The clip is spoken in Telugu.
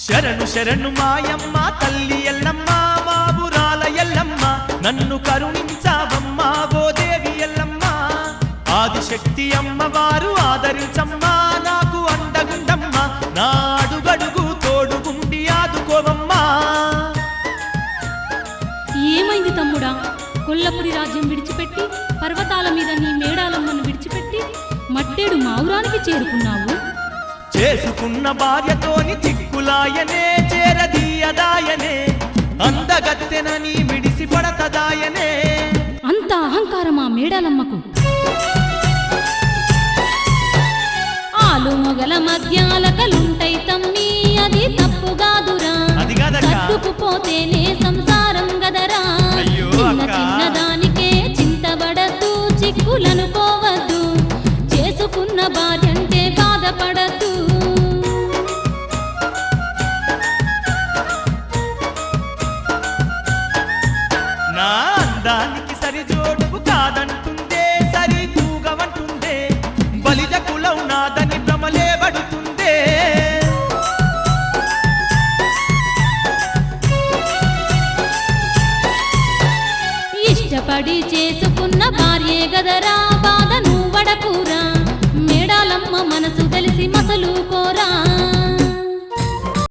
శరణు శరణు మాయమ్మ తల్లి ఎల్లమ్మ మాబురాల ఎల్లమ్మ నన్ను కరుణించావమ్మ గోదేవి ఎల్లమ్మ ఆదిశక్తి అమ్మవారు ఆదరించమ్మా నాకు అండగుండమ్మ నా అడుగడుగు తోడుగుండి ఆదుకోవమ్మా. ఏమైంది తమ్ముడా? కొల్లపురి రాజ్యం విడిచిపెట్టి పర్వతాల మీద నీ మేడాలమ్మను విడిచిపెట్టి మట్టేడు మావురానికి చేరుకున్నావు. చేసుకున్న భార్యతోని తిక్కులాయనే చేరదీయదాయనే అందగత్తెనని మిడిసి పడతదాయనే. అంత అహంకారమా మేడాలమ్మకు? ఆలు మొగల మధ్యాలకలుంటై తమ్మి అది తప్పుగాదురా, సర్దుకుపోతేనే సంసారం గదరా. చిన్న చిన్నదానికే చింతబడద్దు, చిక్కులనుకోవద్దు, చేసుకున్న భార్యంటే బాధపడద్దు. నా అందానికి సరిజోడువు కాదంటుందే, సరి తూగవంటుందే, బలిజ కులం నాదని భ్రమలే పడుతుందే. ఇష్టపడి చేసుకున్న భార్యే గదరా,